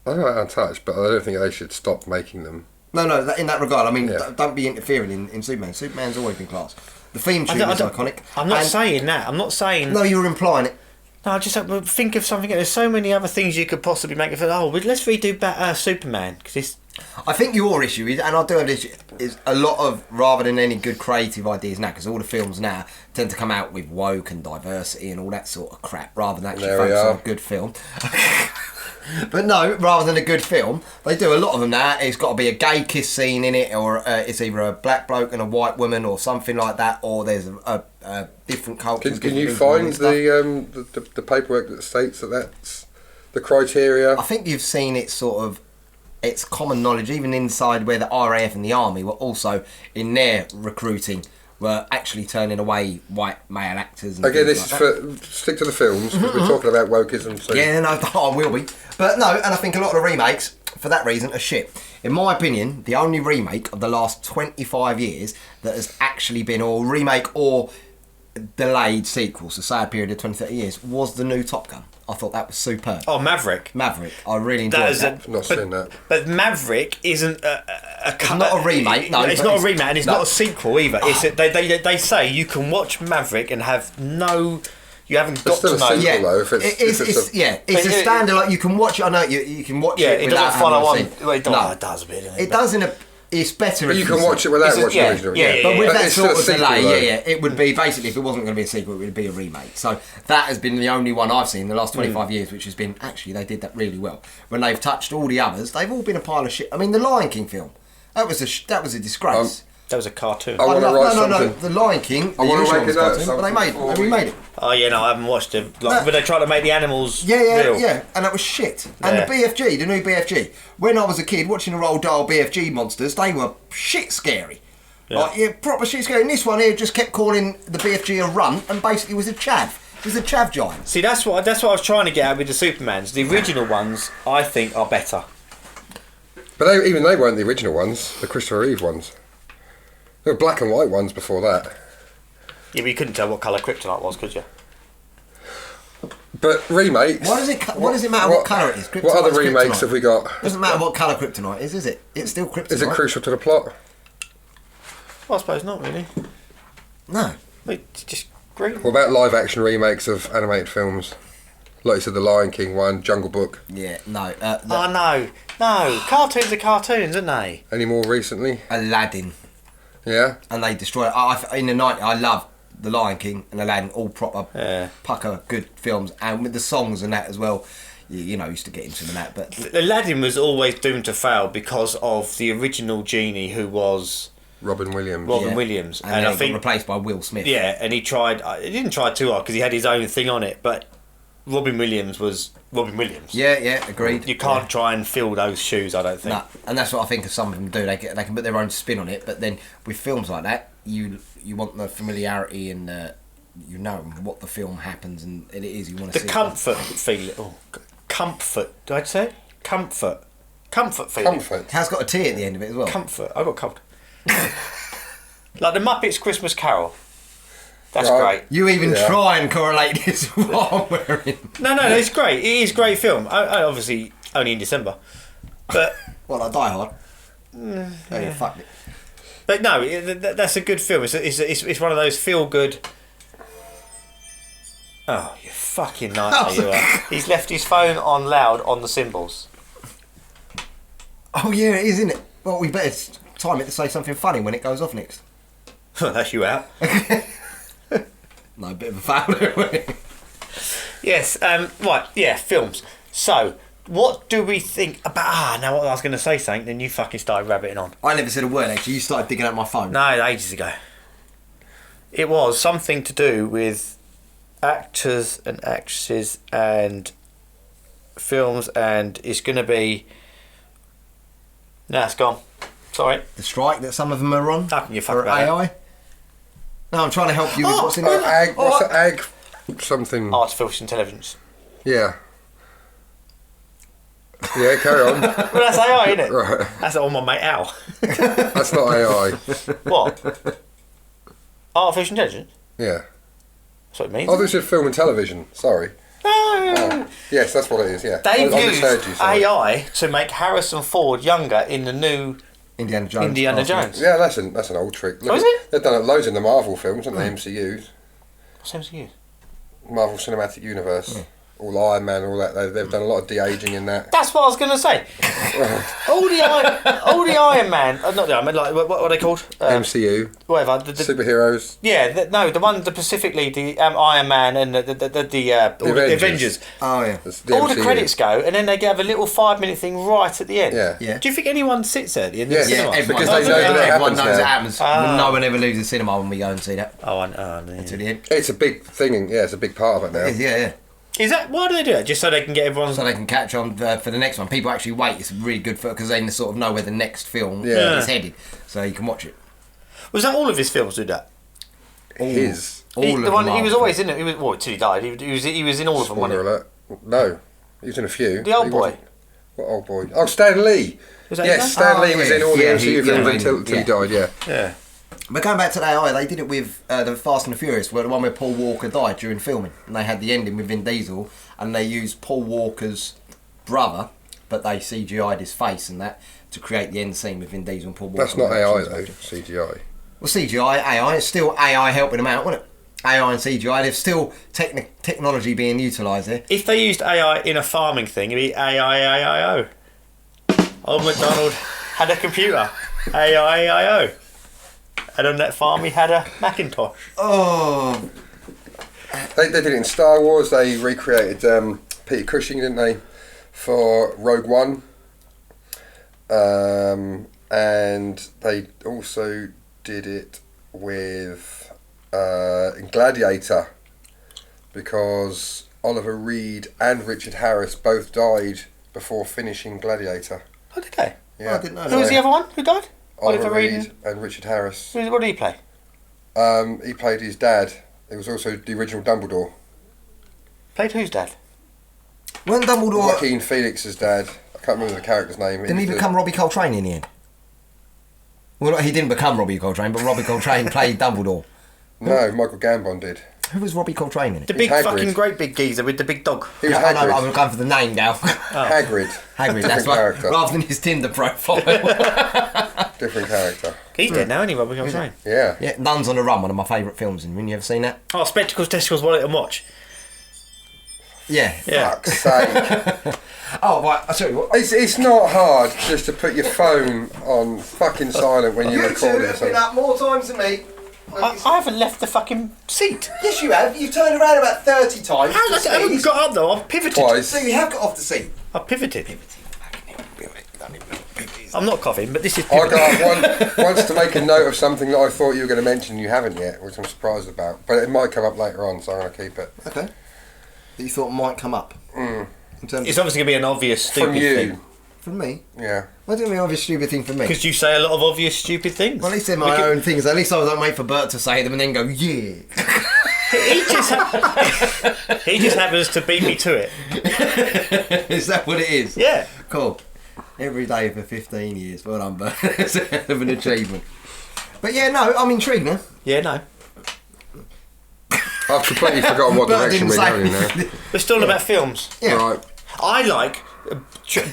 I don't know Untouched, but I don't think they should stop making them. No, in that regard, I mean, Yeah. don't be interfering in Superman. Superman's always been class. The theme I tune don't- is I don't- iconic. I'm not And- saying that. I'm not saying. No, you're implying it. No, I just think of something. There's so many other things you could possibly make. Of let's redo Superman because I think your issue is, and I do have this, is a lot of, rather than any good creative ideas now, because all the films now tend to come out with woke and diversity and all that sort of crap, rather than actually There we focus on are. a good film. But no, rather than a good film, they do a lot of them now. It's got to be a gay kiss scene in it, or it's either a black bloke and a white woman, or something like that, or there's a different culture. Can you find the paperwork that states that that's the criteria? I think you've seen it sort of. It's common knowledge, even inside where the RAF and the Army were also in their recruiting were actually turning away white male actors. And Again, things this like is for stick to the films because we're talking about wokeism. So. Yeah, no, I will be. But no, and I think a lot of the remakes, for that reason, are shit. In my opinion, the only remake of the last 25 years that has actually been, or remake or delayed sequel, so say a period of 20, 30 years, was the new Top Gun. I thought that was superb. oh Maverick. Maverick, I really enjoyed that. I've not seen that. But Maverick isn't a not a remake, no, it's but not a it's- remake, and it's no. not a sequel either. It's they say you can watch Maverick and have no, you haven't got still to a know. sequel. Yeah, though, if it's- if it's a- it's a But standard. Like you can watch it. I know you can watch Yeah, it it without doesn't follow on. having seen- Well, No, it does a bit. doesn't it does in a. It's better. But if you can see- watch it without It's a- watching yeah, the original. yeah, But with But that it's still sort a of sequel, delay, though. it would be basically if it wasn't going to be a sequel, it would be a remake. So that has been the only one I've seen in the last 25 years, which has been actually they did that really well. When they've touched all the others, they've all been a pile of shit. I mean, the Lion King film, that was a disgrace. That was a cartoon. I want to write no, something. the Lion King. I the wanna original make was a note cartoon, but they before remade it. Oh yeah, no, I haven't watched it. Like, No. but they tried to make the animals Yeah, real. and that was shit. And Yeah. the BFG, the new BFG, when I was a kid watching the Roald Dahl BFG monsters, they were shit scary. Yeah. Like, proper shit scary. And this one here just kept calling the BFG a runt and basically was a chav. It was a chav giant. See, that's what I was trying to get at with the Supermans. The original ones, I think, are better. But even they weren't the original ones. The Christopher Reeve ones. There were black and white ones before that. Yeah, but you couldn't tell what colour Kryptonite was, could you? But remakes. Why does it matter what colour it is? What other Kryptonite's remakes kryptonite. have we got? Doesn't matter what colour kryptonite is it? It's still kryptonite. Is it crucial to the plot? Well, I suppose not really. No. It's just great. What about live action remakes of animated films? Like you said, the Lion King one, Jungle Book. Yeah, no. No. Cartoons are cartoons, aren't they? Any more recently? Aladdin. Yeah. And they destroy it. In the 90s, I love The Lion King and Aladdin, all proper pucker good films, and with the songs and that as well. You know, used to get into them and that, but Aladdin was always doomed to fail because of the original genie, who was Robin Williams. Williams, and I then think got replaced by Will Smith. yeah, and he tried. He didn't try too hard because he had his own thing on it, but Robin Williams was Robin Williams. Yeah, agreed. You can't try and fill those shoes, I don't think. No, and that's what I think of some of them do. They can put their own spin on it, but then with films like that, you want the familiarity and you know what the film happens and it is. You want to The see comfort feeling. Oh, comfort. Did I say it? Comfort? Comfort feeling. Comfort. It has got a T at the end of it as well. Comfort. I got cold. Like the Muppets Christmas Carol. That's Right. great. You even Yeah. try and correlate this with what I'm wearing. No, it's great. It is a great film. I obviously only in December, but Well, I Die Hard. Oh, yeah, fuck it. but no, that's a good film. It's one of those feel good. Oh, you fucking nightmare you are. He's left his phone on loud on the cymbals. Oh yeah, it is, isn't it? Well, we better time it to say something funny when it goes off next. That's you out. No, a bit of a foul. Yes. Right. Yeah. Films. So, what do we think about? Now what I was going to say something, then you fucking started rabbiting on. I never said a word actually. You started digging out my phone. No, ages ago. It was something to do with actors and actresses and films, and it's going to be. No, it's gone. Sorry. The strike that some of them are on. How can you fuck for about AI? No, I'm trying to help you with what's in there. Ag. What's the ag? Something. Artificial intelligence. Yeah. Yeah, carry on. Well, that's AI, isn't it? Right. That's all my mate Al. That's not AI. What? Artificial intelligence? Yeah. That's what it means. Oh, this is film and television. Sorry. No. Oh. Yes, that's what it is, yeah. They've I misheard you, used sorry. AI to make Harrison Ford younger in the new Indiana Jones. Indiana Oh, Jones. Yeah, that's an old trick. Oh, is it? They've done it loads in the Marvel films, haven't they? MCUs. Same as you. Marvel Cinematic Universe. All Iron Man, all that. They've done a lot of de-aging in that. That's what I was going to say. all the Iron Man, not the Iron Man, like what are they called? MCU. Whatever. Superheroes. Yeah, the one, specifically the Iron Man and all the Avengers. Oh yeah. That's the All the MCU. credits go, and then they have a little 5-minute thing right at the end. Yeah. Yeah. Do you think anyone sits there at the end Yes. of the Yeah, cinema? Everyone Because they knows, know that it everyone happens knows now. it happens. No one ever leaves the cinema when we go and see that. Oh, To yeah. the end. It's a big thing, yeah, it's a big part of it now. Yeah. Is that why do they do that? Just so they can get everyone's. So they can catch on for the next one. People actually wait. It's really good for because they sort of know where the next film Yeah. is headed, so you can watch it. Was that all of his films do that? His. All He, of the one them he are. was always in it. He was until he died. He was in all of them. Spoiler Wasn't alert. No, he was in a few. The old He boy. wasn't- What old boy? Oh, Stan Lee. Was that Yes, his Stan Oh, Lee was yeah. in all the Yeah, MCU he- films yeah, until he yeah. died, yeah. he? Yeah. But going back to the AI, they did it with the Fast and the Furious, where the one where Paul Walker died during filming, and they had the ending with Vin Diesel, and they used Paul Walker's brother, but they CGI'd his face and that to create the end scene with Vin Diesel and Paul Walker. That's not AI though, CGI. Well, CGI, AI, it's still AI helping them out, wasn't it? AI and CGI, there's still technology being utilised there. If they used AI in a farming thing, it'd be AI. Old MacDonald had a computer. AI. And on that farm, he had a Macintosh. Oh, They did it in Star Wars. They recreated Peter Cushing, didn't they, for Rogue One? And they also did it with in Gladiator, because Oliver Reed and Richard Harris both died before finishing Gladiator. Oh, did they? Yeah. I didn't know Who was that. the other one? Who died? Oliver Reed Reed and Richard Harris. What did he play? He played his dad. He was also the original Dumbledore. Played whose dad? When Dumbledore... Joaquin Phoenix's dad. I can't remember the character's name. Didn't he was the- become Robbie Coltrane in the end? Well, he didn't become Robbie Coltrane, but Robbie Coltrane played Dumbledore. No, Michael Gambon did. Who was Robbie Coltrane in it? The big Hagrid. fucking great big geezer with the big dog. He was I know, Hagrid. I was going for the name now. Hagrid. Hagrid, that's Different right. character. Rather than his Tinder profile. Different character. He's dead now, isn't he, Robbie Coltrane? Yeah. Yeah, Nuns on the Run, one of my favourite films. And you ever seen that? Oh, Spectacles, Testicles, Wallet and Watch. Yeah. Yeah. Fuck's sake. Oh, right, I'll tell you what. It's not hard just to put your phone on fucking silent when you're You two recording have been something. up more times than me. I haven't left the fucking seat. Yes, you have. You've turned around about 30 times. How I haven't got up though, I've pivoted. Twice. So you have got off the seat. I've pivoted. I'm not coughing, but this is I pivoting. got up once to make a note of something that I thought you were going to mention you haven't yet, which I'm surprised about. But it might come up later on, so I'm going to keep it. Okay. That you thought might come up. In terms It's of, obviously going to be an obvious stupid From you. thing. from me? Yeah. What do you mean obvious stupid thing for me? Because you say a lot of obvious stupid things. Well, at least they're my own things. At least I don't wait for Bert to say them and then go, yeah. He just happens to beat me to it. Is that what it is? Yeah. Cool. Every day for 15 years. Well done, Bert. It's a hell of an achievement. But yeah, no, I'm intrigued now. Yeah, no. I've completely forgotten what Bert direction didn't we're say going in now. anything. We're still on about films. Yeah. Right. I like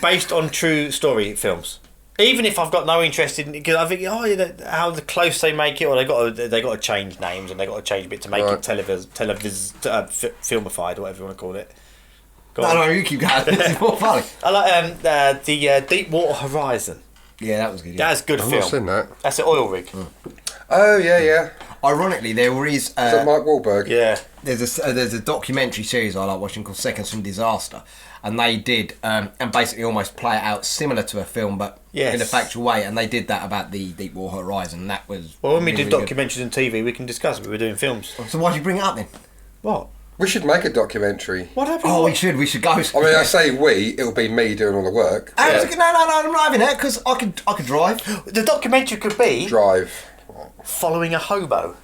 based on true story films. Even if I've got no interest in, because I think how the close they make it, or they got to change names and they got to change a bit to make it filmified or whatever you want to call it. Go on. No, you keep going. This is more funny. I like the Deepwater Horizon. Yeah, that was good. Yeah. That's a good I've film. not seen that. That's an oil rig. Oh, yeah, yeah. Ironically, there is Is that Mark Wahlberg? Yeah. there's a documentary series I like watching called Seconds from Disaster, and they did and basically almost play it out similar to a film, but Yes. in a factual way. And they did that about the Deepwater Horizon. That was Well, when we really, do really documentaries and TV, we can discuss it. We're doing films. good. So why did you bring it up then? What? We should make a documentary. What happened? Oh, we should go. I mean, I say we, it'll be me doing all the work. No, I'm not having that because I could drive. The documentary could be Drive. following a hobo.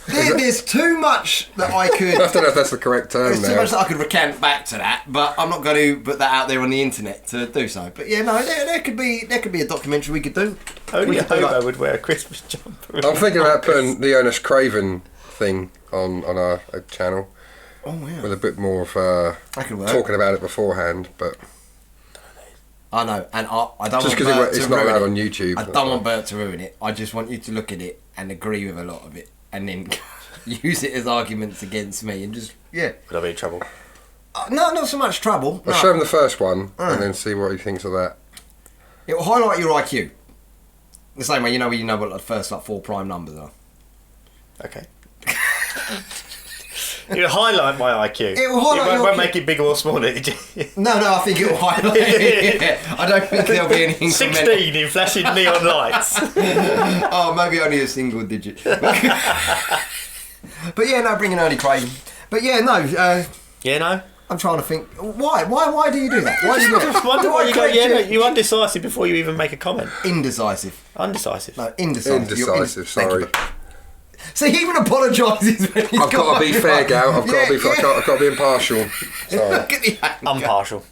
There's too much that I could. I don't know if that's the correct term There's too now. much that I could recant back to that, but I'm not going to put that out there on the internet to do so. But yeah, no, there could be a documentary we could do. Only We a could do hobo like- would wear a Christmas jumper. I'm thinking about putting the Ernest Craven thing on our channel Oh wow, with a bit more of that could work. talking about it beforehand, but I know, and I don't just want because Bert it's to not ruin allowed it. on YouTube. I don't want Bert to ruin it. I just want you to look at it and agree with a lot of it, and then use it as arguments against me, and just Would I be in trouble? no, not so much trouble. I'll No. show him the first one and then see what he thinks of that. It will highlight your IQ. The same way you know what the first 4 prime numbers are. Okay. You highlight my IQ. It will highlight You your won't IQ. make it bigger or smaller, did you? No, I think it will highlight it. Yeah. I don't think there'll be any incremental. 16 in flashing neon lights. Oh, maybe only a single digit. But yeah, no, bringing Ernie Craven. But yeah, no, Yeah, no? I'm trying to think. Why do you do that? Why do you do I just wonder Do why I you go, correct yeah, no, you're undecisive before you even make a comment. Indecisive. Undecisive. No, indecisive. You're Indecisive, Thank you. sorry. See, he even apologises when he's I've got to be fair, Gal. I've got to be impartial. Sorry. Look at the anger. Unpartial.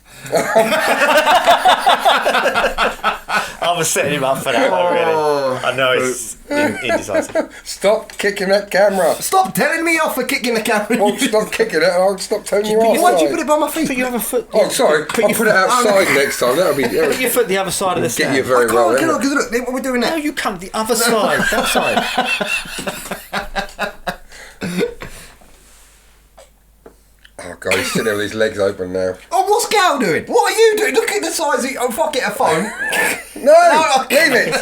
I was setting him up for that one, really. I know it's indecisive. Stop kicking that camera. Stop telling me off for kicking the camera. Won't stop kicking it and I'll stop telling you off. Why'd you put it by my feet? Put your other foot. Oh, sorry. I'll put it outside next time. That'll be... Put your foot the other side of the Get stand. you very well. Because innit? look, what we're doing No, now. you come the other side. That side. Oh, God, he's sitting there with his legs open now. Oh, what's Gal doing? What are you doing? Look at the size of... Oh, fuck it, a phone. No! Leave it!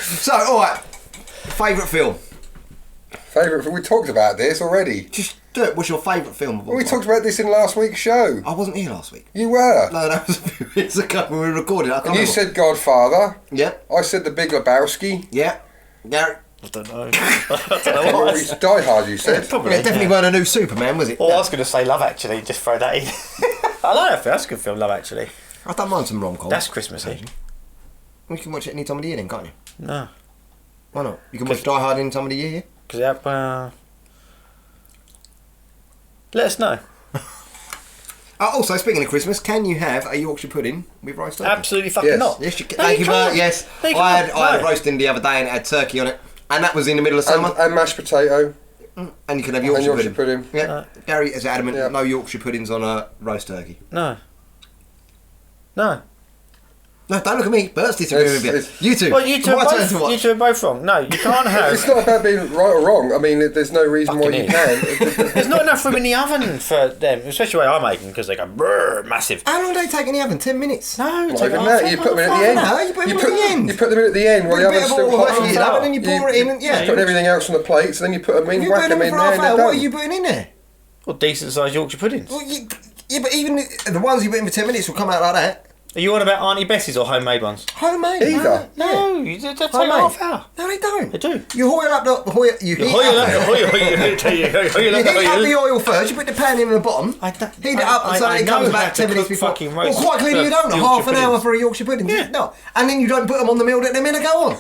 So, alright. Favourite film? Favourite... We talked about this already. Just do it. What's your favourite film of all We time? talked about this in last week's show. I wasn't here last week. You were. No, that was a few weeks ago when we recorded. I can't And you remember. said Godfather. Yeah. I said The Big Lebowski. Yeah. Garrett. I don't know. I don't know what I It's Die Hard, you said. Probably. It definitely weren't a new Superman, was it? Or I was going to say Love Actually, just throw that in. I like that film. That's a good film, Love Actually. I don't mind some rom-coms. That's Christmassy. You can watch it any time of the year then, can't you? No. Why not? You can watch Die Hard any time of the year, yeah? Because let us know. Also, speaking of Christmas, can you have a Yorkshire pudding with roast turkey? Absolutely fucking Yes. not. Yes, you can. No, Thank you, can't. Bert. Yes, No, you I had can't. a roasting the other day and it had turkey on it, and that was in the middle of summer. And mashed potato. And you can have Yorkshire, Yorkshire pudding. Yeah, Gary is adamant. Yeah. No Yorkshire puddings on a roast turkey. No. No. No, don't look at me. Bert's disagreeing with It's- you. You two. Well, you two, My are turn both, to watch. you two are both wrong. No, you can't have. It's not about being right or wrong. I mean, there's no reason why Fucking you can. There's not enough room in the oven for them, especially the way I make them because they go brrr, massive. How long do they take in the oven? 10 minutes. No, Not take even it that. off, You take put them in it at off. the end. No, you put them at the end. You put them in at the end while the Put a bit oven's of still oil hot. in the oven and you pour it in. And, yeah. You put everything else on the plates, and then you put them in, You whack put them them in for there, half and hour. they're What are done. you putting in there? Well, decent sized Yorkshire puddings. Well, yeah, but even the ones you put in for 10 minutes will come out like that. Are you on about Auntie Bessie's or homemade ones? Homemade. Either. No, you they take Homemade. half hour. No, they don't. They do. You hoil up the you heat Hoil up. up, You heat up the oil first. You put the pan in the bottom. I don't- Heat it up I- so I it know comes how about to 10 minutes cook before. fucking Well, roast quite clearly you don't. Yorkshire Half an hour puddings. for a Yorkshire pudding. Yeah. No, and then you don't put them on the meal that they're meant to go on.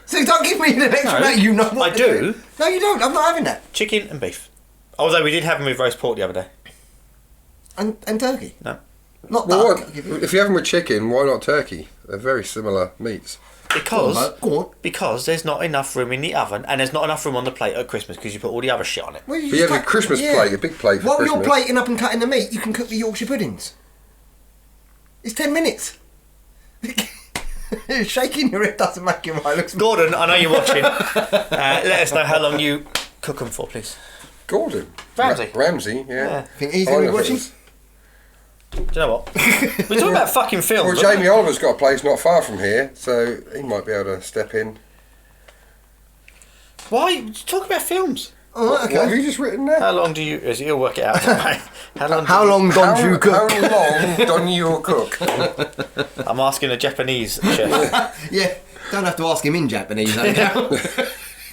So don't give me the extra. No, You know what I to do. No, you don't. I'm not having that. Chicken and beef. Although we did have them with roast pork the other day. And turkey. No. Not Well, duck. what, if you have them with chicken, why not turkey? They're very similar meats. Because Go on. there's not enough room in the oven and there's not enough room on the plate at Christmas because you put all the other shit on it. Well, But you have a Christmas plate, a big plate for While Christmas. you're plating up and cutting the meat, you can cook the Yorkshire puddings. It's 10 minutes. Shaking your head doesn't make it right. Looks Gordon, I know you're watching. Let us know how long you cook them for, please. Gordon. Ramsay. Ramsay, yeah. Think he's going to be Oliver's. watching? Do you know what? We're talking about fucking films. Well, aren't Jamie Oliver's got a place not far from here, so he might be able to step in. we? Why? Talk about films. Oh, What have okay. you just written there? How long do you... You'll work it out. How long don't you cook? How long don't you cook? I'm asking a Japanese chef. Yeah, don't have to ask him in Japanese. though.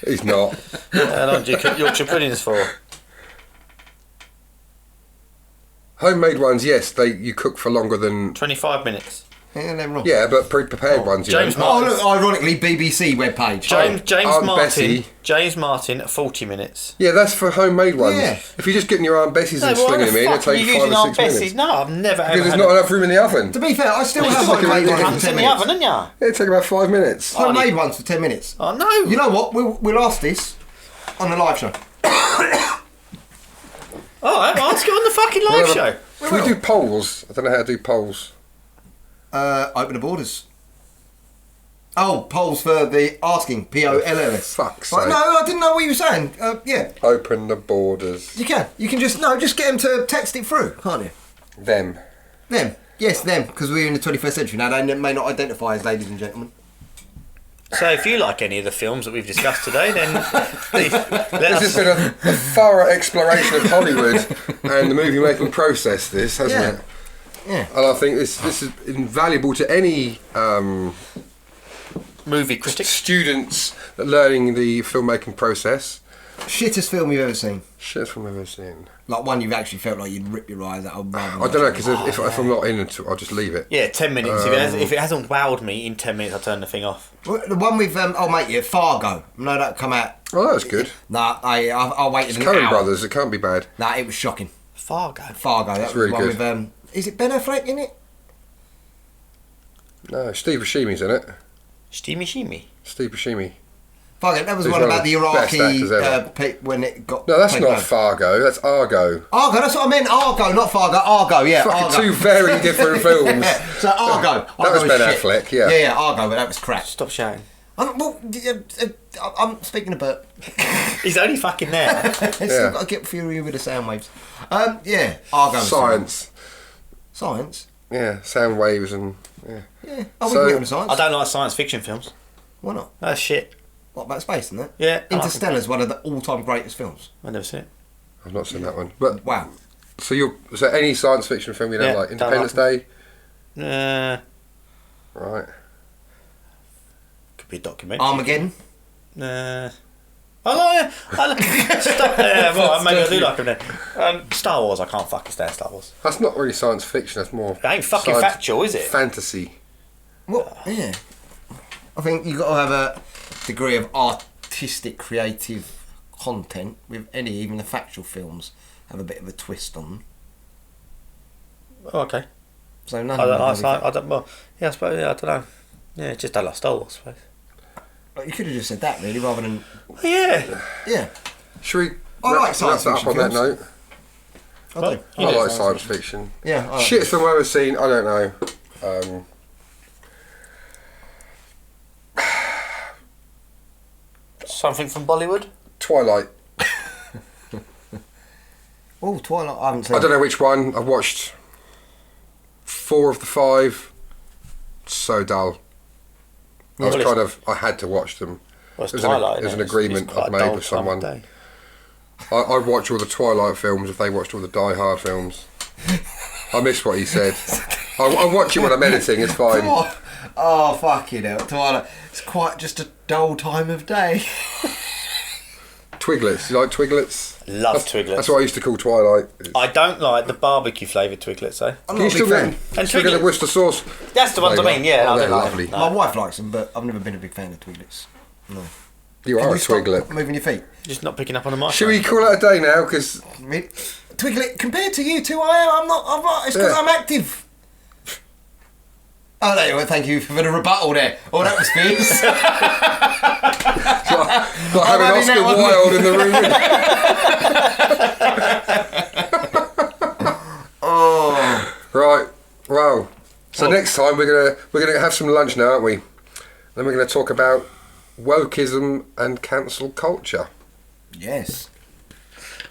He's not. How long do you cook Yorkshire puddings for? Homemade ones, yes, you cook for longer than... 25 minutes. Yeah, they're wrong. Yeah, but pre-prepared ones, you James know. Oh, Martin. look, ironically, BBC webpage. James Aunt Martin. Bessie. James Martin, 40 minutes. Yeah, that's for homemade ones. Yeah. If you're just getting your Aunt Bessie's and slinging them in, it'll take 5 or 6 minutes. No, I've never ever Because there's had not a- enough room in the oven. To be fair, I still have stick 'em homemade in ones the for Hands 10 in the minutes. oven, didn't ya? It'll take about 5 minutes. Homemade ones for 10 minutes. Oh, no. You know what? We'll ask this on the live show. All right, well, let's get on the fucking live Well, show. If we do polls, I don't know how to do polls. Open the borders. Oh, polls for the asking. POLLS. Fuck's Right, sake. no, I didn't know what you were saying. Yeah, Open the borders. you can. You can just just get them to text it through, can't you? Them. Them. Yes, them, because we're in the 21st century now. They may not identify as ladies and gentlemen. So if you like any of the films that we've discussed today, then please let This has us... been a thorough exploration of Hollywood and the movie making process, this, hasn't Yeah. it? Yeah. And I think this is invaluable to any Movie critics. students learning the filmmaking process. Shittest film you've ever seen? Shit from I've ever seen. Like one you've actually felt like you'd rip your eyes out. I don't know, because if I'm not in it, I'll just leave it. Yeah, 10 minutes. If it hasn't wowed me in 10 minutes, I'll turn the thing off. The one with Fargo. No, that come out. Oh, that's good. Nah, I waited an Coen hour. Brothers, it can't be bad. Nah, it was shocking. Fargo. Fargo. That It's was really the one good. with is it Ben Affleck in it? No, Steve Buscemi's in it. Steamy Shimmy. Steve Buscemi. Fargo. That was He's one one of about the the best Iraqi actors ever. when it got. No, that's taken not over. Fargo, that's Argo. Argo. That's what I meant. Argo, not Fargo. Argo. Yeah. Fucking Argo. two very different films. So Argo. That was Argo Ben shit. Affleck, yeah. Yeah, Argo, but that was crap. Stop shouting. I'm speaking about. He's only fucking there. I've Yeah. still got to get fury with the sound waves. Yeah, Argo. was Science. Science. Yeah, sound waves and... Yeah. Yeah. Oh, we So- can get on the science. I don't like science fiction films. Why not? That's shit. What about space and that? Yeah, I like Interstellar's one of the all-time greatest films. I've never seen it. I've not seen that one. But Wow. so any science fiction film you don't Yeah, like? don't Independence like Day? Right. Could be a documentary. Armageddon. I like Stop. Yeah, well, maybe I do like them then. Star Wars, I can't fucking stand Star Wars. That's not really science fiction, that's more... It ain't fucking science factual, is it? Fantasy. Well, yeah. I think you've got to have a degree of artistic, creative content with even the factual films have a bit of a twist on them. Oh, okay. So none I of don't, them I, are really I don't. Well, yeah, I suppose. Yeah, I don't know. Yeah, just don't like Star Wars, I suppose. Like, you could have just said that really, rather than Yeah. Should we I like science wrap that up on that fiction note? I do. I like science fiction. Yeah. I like Shit film I've ever seen, I don't know. Something from Bollywood. Twilight. Oh, Twilight. I haven't seen. I don't know which one. I've watched 4 of the 5. So dull. I was Well, it's- I had to watch them. Well, it's There's Twilight. there's isn't an it? agreement It's quite I've a made dull with time of someone. day. I'd watch all the Twilight films if they watched all the Die Hard films. I missed what he said. I'll watch it when I'm editing, it's fine. Oh, fucking hell. Twilight. It's quite just a dull time of day. Twiglets, you like Twiglets? Love That's Twiglets. what I used to call Twilight. I don't like the barbecue flavoured Twiglets, though. I'm Can you not a still big get fan. them? And Still get the Twiglets- Worcester sauce? That's the ones I flavour? mean, yeah. Oh, I they're don't like lovely. them. My No. wife likes them, but I've never been a big fan of Twiglets. You Can are you a stop Twiglet. moving your feet? Just not picking up on the mic. Should we call it a day now? Because Twiglet, compared to you two, I'm not. It's because Yeah. I'm active. Oh, there you go. Thank you for the rebuttal there. Oh, that was fierce. like having having Oscar that one. Wilde in the room. Oh. Right. Well. So next time we're gonna have some lunch now, aren't we? Then we're gonna talk about wokeism and cancel culture. Yes.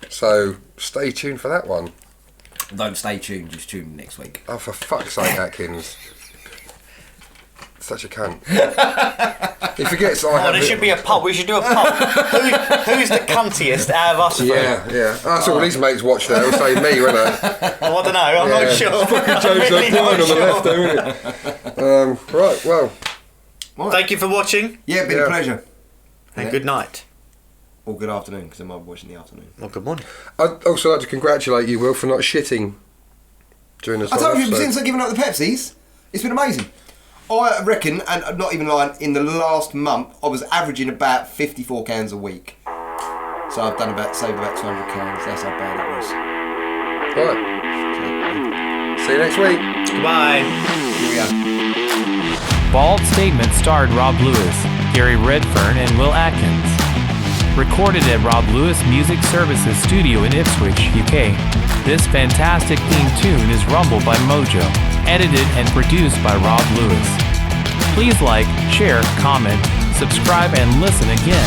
So stay tuned for that one. Don't stay tuned. Just tune in next week. Oh, for fuck's sake, Atkins. Such a cunt. He forgets I Oh, have there it. should be a poll. We should do a poll. Who's the cuntiest out of us three? Yeah, yeah. That's all his mates watch now. He'll say me, won't it? Oh, I don't know. I'm Yeah. not sure. James I'm really O'Brien not on the sure. left there, isn't it? Right, well, Thank you for watching, Yeah, been Yeah. a pleasure. and Yeah. good night. Or good afternoon, because I might be watching in the afternoon. Well, good morning. I'd also like to congratulate you, Will, for not shitting during this I whole told you, episode. since I've given up the Pepsis, it's been amazing. I reckon, and I'm not even lying, in the last month, I was averaging about 54 cans a week. So I've saved about 200 cans. That's how bad it was. Right. See you next week. Goodbye. Here we go. Bald Statement starred Rob Lewis, Gary Redfern, and Will Atkins. Recorded at Rob Lewis Music Services Studio in Ipswich, UK. This fantastic theme tune is Rumble by Mojo, edited and produced by Rob Lewis. Please like, share, comment, subscribe, and listen again.